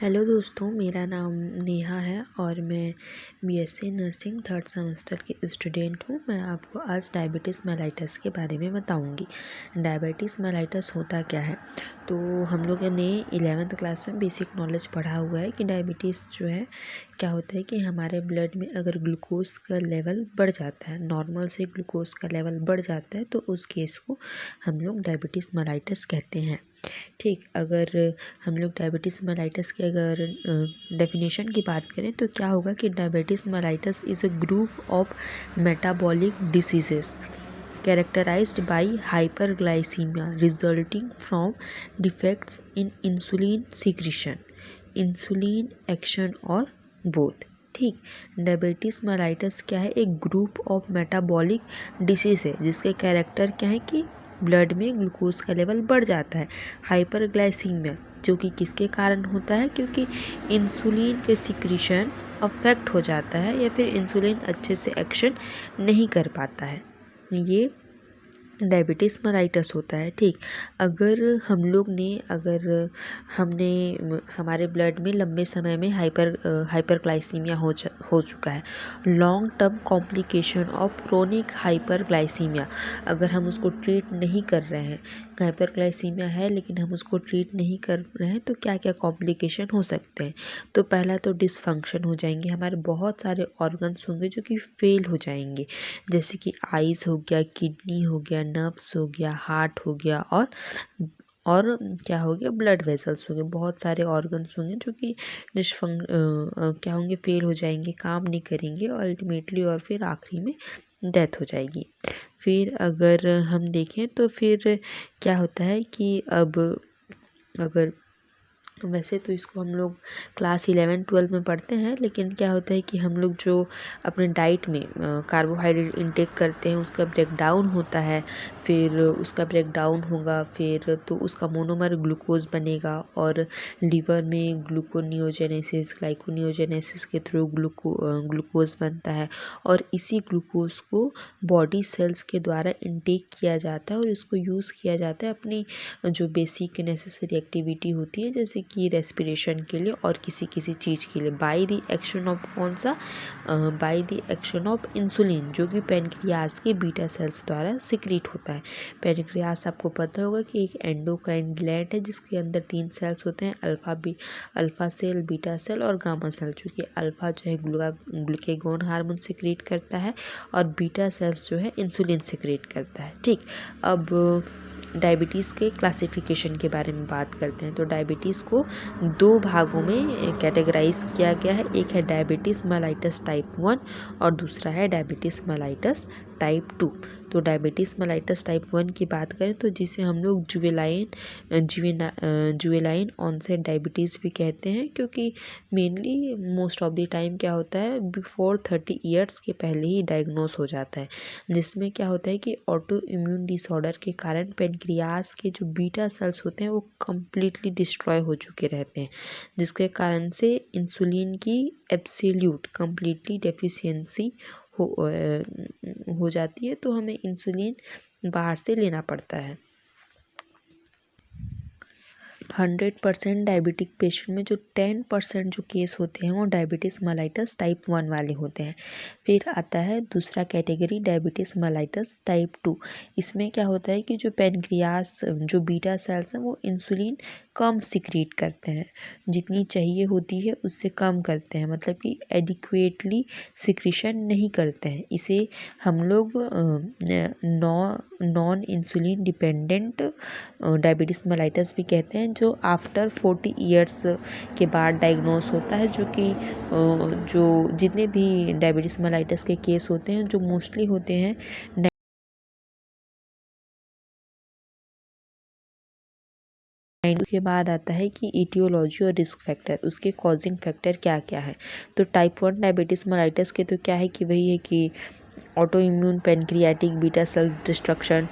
Hello दोस्तों, मेरा नाम नेहा है और मैं बीएससी नर्सिंग थर्ड सेमेस्टर की स्टूडेंट हूँ। मैं आपको आज डायबिटीज़ मेलाइटस के बारे में बताऊँगी। डायबिटीज़ मेलाइटस होता क्या है? तो हम लोगों ने 11th क्लास में बेसिक नॉलेज पढ़ा हुआ है कि डायबिटीज़ जो है क्या होता है कि हमारे ब्लड में अगर ग्लूकोज का लेवल बढ़ जाता है, नॉर्मल से ग्लूकोज का लेवल बढ़ जाता है, तो उस केस को हम लोग डायबिटीज़ मेलाइटस कहते हैं। ठीक, अगर हम लोग डायबिटीज़ मेलाइटस की अगर डेफिनेशन की बात करें तो क्या होगा कि diabetes mellitus is a group of metabolic diseases characterized by hyperglycemia resulting from defects in insulin secretion, insulin action और both। ठीक, डायबिटीज़ मेलाइटस क्या है? एक ग्रुप ऑफ मेटाबॉलिक डिसीज़ है जिसके कैरेक्टर क्या है कि ब्लड में ग्लूकोज का लेवल बढ़ जाता है, हाइपरग्लाइसीमिया, जो कि किसके कारण होता है? क्योंकि इंसुलिन के सिक्रीशन अफेक्ट हो जाता है या फिर इंसुलिन अच्छे से एक्शन नहीं कर पाता है, ये डायबिटीज़ मेलाइटस होता है। ठीक, अगर हमने हमारे ब्लड में लंबे समय में हाइपरग्लाइसीमिया हो चुका है, long term complication of chronic hyperglycaemia, अगर हम उसको ट्रीट नहीं कर रहे हैं, हाइपरग्लाइसीमिया है लेकिन हम उसको ट्रीट नहीं कर रहे हैं, तो क्या क्या कॉम्प्लिकेशन हो सकते हैं? तो पहला तो डिसफंक्शन हो जाएंगे, हमारे बहुत सारे ऑर्गन्स होंगे जो कि फेल हो जाएंगे, जैसे कि आइज़ हो गया, किडनी हो गया, नर्व्स हो गया, हार्ट हो गया और क्या हो गया, ब्लड वेसल्स हो गए। बहुत सारे ऑर्गन्स होंगे जो कि क्या होंगे, फेल हो जाएंगे, काम नहीं करेंगे अल्टीमेटली, और फिर आखिरी में डेथ हो जाएगी। फिर अगर हम देखें तो फिर क्या होता है कि अब अगर वैसे तो इसको हम लोग क्लास 11-12 में पढ़ते हैं, लेकिन क्या होता है कि हम लोग जो अपने डाइट में कार्बोहाइड्रेट इंटेक करते हैं उसका ब्रेक डाउन होता है, फिर उसका ब्रेक डाउन होगा, फिर तो उसका मोनोमर ग्लूकोज बनेगा और लीवर में ग्लाइकोनियोजेनेसिस के थ्रू ग्लूकोज बनता है, और इसी ग्लूकोज को बॉडी सेल्स के द्वारा इंटेक किया जाता है और इसको यूज़ किया जाता है अपनी जो बेसिक नेसेसरी एक्टिविटी होती है, जैसे कि रेस्पिरेशन के लिए और किसी किसी चीज़ के लिए, बाय द एक्शन ऑफ कौन सा, by the action of insulin, जो कि पैनक्रियाज के बीटा सेल्स द्वारा सिक्रीट होता है। पैनक्रियाज आपको पता होगा कि एक एंडोक्राइन ग्लैंड है जिसके अंदर 3 सेल्स होते हैं, अल्फा सेल, बीटा सेल और गामा सेल। जो कि अल्फा जो है ग्लूकेगॉन हार्मोन सिक्रीट करता है और बीटा सेल्स जो है इंसुलिन सिक्रीट करता है। ठीक, अब डायबिटीज़ के क्लासिफिकेशन के बारे में बात करते हैं। तो डायबिटीज़ को 2 भागों में कैटेगराइज किया गया है, एक है डायबिटीज़ मेलाइटस टाइप 1 और दूसरा है डायबिटीज़ मेलाइटस टाइप 2। तो डायबिटीज़ मेलाइटस टाइप 1 की बात करें तो जिसे हम लोग जुवेनाइन ऑनसेट डायबिटीज़ भी कहते हैं, क्योंकि mainly most of the time क्या होता है, बिफोर 30 ईयर्स के पहले ही डायग्नोस हो जाता है, जिसमें क्या होता है कि ऑटो इम्यून डिसऑर्डर के कारण पेनक्रियाज के जो बीटा सेल्स होते हैं वो कम्प्लीटली डिस्ट्रॉय हो चुके रहते हैं, जिसके कारण से इंसुलिन की एब्सोल्यूट कम्प्लीटली डेफिशिएंसी हो जाती है, तो हमें इंसुलिन बाहर से लेना पड़ता है। 100% डायबिटिक पेशेंट में जो 10% जो केस होते हैं वो डायबिटीज़ मेलाइटस टाइप 1 वाले होते हैं। फिर आता है दूसरा कैटेगरी डायबिटीज़ मेलाइटस टाइप 2। इसमें क्या होता है कि जो पैनक्रियास जो बीटा सेल्स हैं वो इंसुलिन कम सिक्रीट करते हैं, जितनी चाहिए होती है उससे कम करते हैं, मतलब कि एडिक्वेटली सिक्रीशन नहीं करते हैं। इसे हम लोग non insulin dependent diabetes mellitus भी कहते हैं, जो आफ्टर 40 ईयर्स के बाद डायग्नोस होता है, जो कि जो जितने भी डायबिटीज़ मेलाइटस के केस होते हैं जो मोस्टली होते हैं के बाद आता है कि ईटियोलॉजी और रिस्क फैक्टर, उसके कॉजिंग फैक्टर क्या क्या है। तो टाइप 1 डायबिटीज़ मेलाइटस के तो क्या है कि वही है कि auto immune pancreatic beta cells destruction,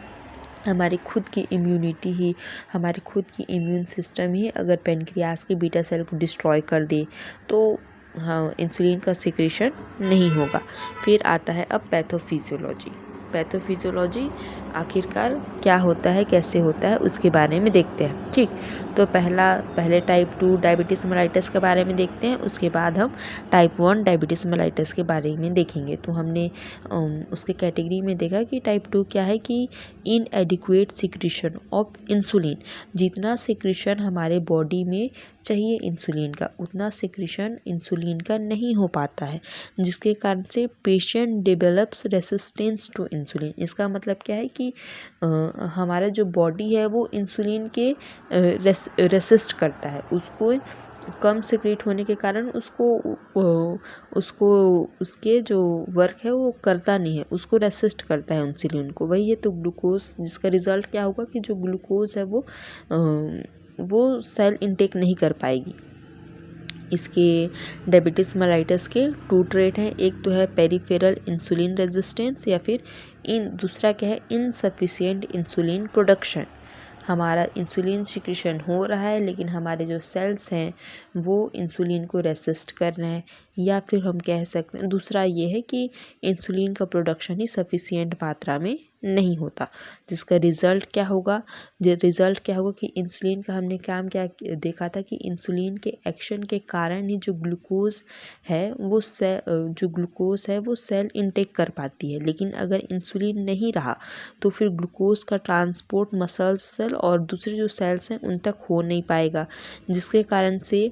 हमारी खुद की इम्यून सिस्टम ही अगर पैनक्रियास के बीटा सेल को डिस्ट्रॉय कर दे तो हाँ, इंसुलिन का सिक्रीशन नहीं होगा। फिर आता है अब पैथोफिजियोलॉजी। पैथोफिजियोलॉजी आखिरकार क्या होता है, कैसे होता है, उसके बारे में देखते हैं। ठीक, तो पहले टाइप 2 डायबिटीज़ मेलाइटस के बारे में देखते हैं, उसके बाद हम टाइप 1 डायबिटीज़ मेलाइटस के बारे में देखेंगे। तो हमने उसके कैटेगरी में देखा कि टाइप 2 क्या है कि इनएडिक्वेट सिक्रीशन ऑफ इंसुलिन। जितना सिक्रीशन हमारे बॉडी में चाहिए इंसुलिन का, उतना सिक्रीशन इंसुलिन का नहीं हो पाता है, जिसके कारण से patient develops resistance to insulin. इसका मतलब क्या है कि हमारा जो बॉडी है वो इंसुलिन के रेसिस्ट करता है, उसको कम सिक्रीट होने के कारण उसको उसके जो वर्क है वो करता नहीं है, उसको रेसिस्ट करता है इंसुलिन को। वही है, तो ग्लूकोज, जिसका रिजल्ट क्या होगा कि जो ग्लूकोज है वो सेल इनटेक नहीं कर पाएगी। इसके डायबिटीज़ मेलाइटस के 2 ट्रेट हैं, एक तो है पेरिफेरल इंसुलिन रेजिस्टेंस, या फिर दूसरा क्या है, इनसफिशिएंट इंसुलिन प्रोडक्शन। हमारा इंसुलिन सिक्रीशन हो रहा है लेकिन हमारे जो सेल्स हैं वो इंसुलिन को रेसिस्ट कर रहे हैं, या फिर हम कह सकते हैं दूसरा ये है कि इंसुलिन का प्रोडक्शन ही सफिशिएंट मात्रा में नहीं होता, जिसका रिज़ल्ट क्या होगा कि इंसुलिन का हमने काम क्या देखा था कि इंसुलिन के एक्शन के कारण ही जो ग्लूकोज है वो सेल इनटेक कर पाती है। लेकिन अगर इंसुलिन नहीं रहा तो फिर ग्लूकोज का ट्रांसपोर्ट मसल सेल और दूसरे जो सेल्स हैं उन तक हो नहीं पाएगा, जिसके कारण से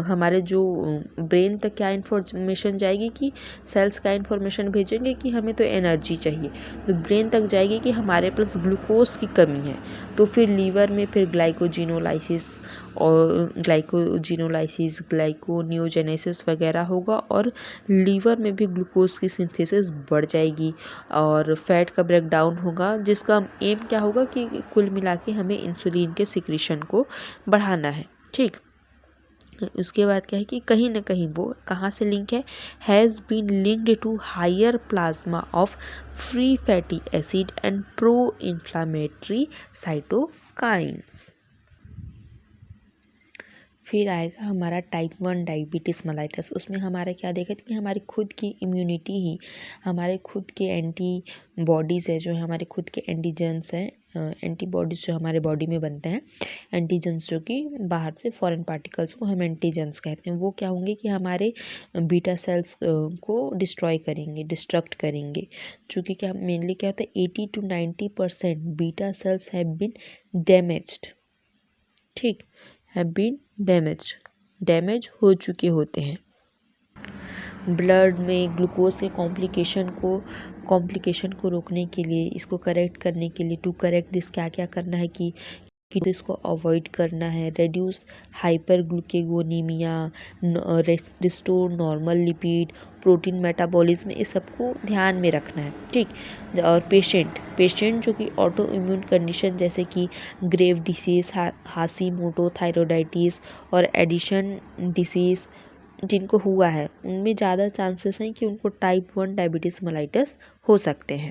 हमारे जो ब्रेन तक क्या इन्फॉर्मेशन जाएगी कि सेल्स क्या इन्फॉर्मेशन भेजेंगे कि हमें तो एनर्जी चाहिए, तो ब्रेन तक जाएगी कि हमारे पास ग्लूकोज की कमी है। तो फिर लीवर में फिर ग्लाइकोनियोजेनेसिस वगैरह होगा, और लीवर में भी ग्लूकोज की सिंथेसिस बढ़ जाएगी और फैट का ब्रेकडाउन होगा, जिसका एम क्या होगा कि कुल मिला के हमें इंसुलिन के सिक्रीशन को बढ़ाना है। ठीक, उसके बाद क्या है कि कहीं ना कहीं वो कहाँ से लिंक है, has been linked to higher plasma of free fatty acid and pro inflammatory cytokines. फिर आएगा हमारा टाइप 1 डायबिटीज़ मेलाइटस। उसमें हमारा क्या देखा कि हमारी खुद की इम्यूनिटी ही, हमारे खुद के एंटीबॉडीज़ है, जो हमारे खुद के एंटीजेंस हैं, एंटीबॉडीज़ जो हमारे बॉडी में बनते हैं, एंटीजेंस जो कि बाहर से फॉरेन पार्टिकल्स को हम एंटीजेंस कहते हैं, वो क्या होंगे कि हमारे बीटा सेल्स को डिस्ट्रक्ट करेंगे। चूँकि क्या मेनली क्या होता है, 80 to 90% beta cells have been damaged. ठीक, डैमेज हो चुके होते हैं। ब्लड में ग्लूकोज के कॉम्प्लिकेशन को रोकने के लिए, इसको करेक्ट करने के लिए, टू करेक्ट दिस क्या क्या करना है कि इसको अवॉइड करना है, reduce hyperglucagonemia, restore normal lipid, protein metabolism, इस सबको ध्यान में रखना है। ठीक, और पेशेंट जो कि ऑटो इम्यून कंडीशन जैसे कि ग्रेव डिसीज़, हाशीमोटो थायराइडाइटिस और एडिशन डिसीज़ जिनको हुआ है, उनमें ज़्यादा चांसेस हैं कि उनको टाइप 1 डायबिटीज़ मेलाइटस हो सकते हैं।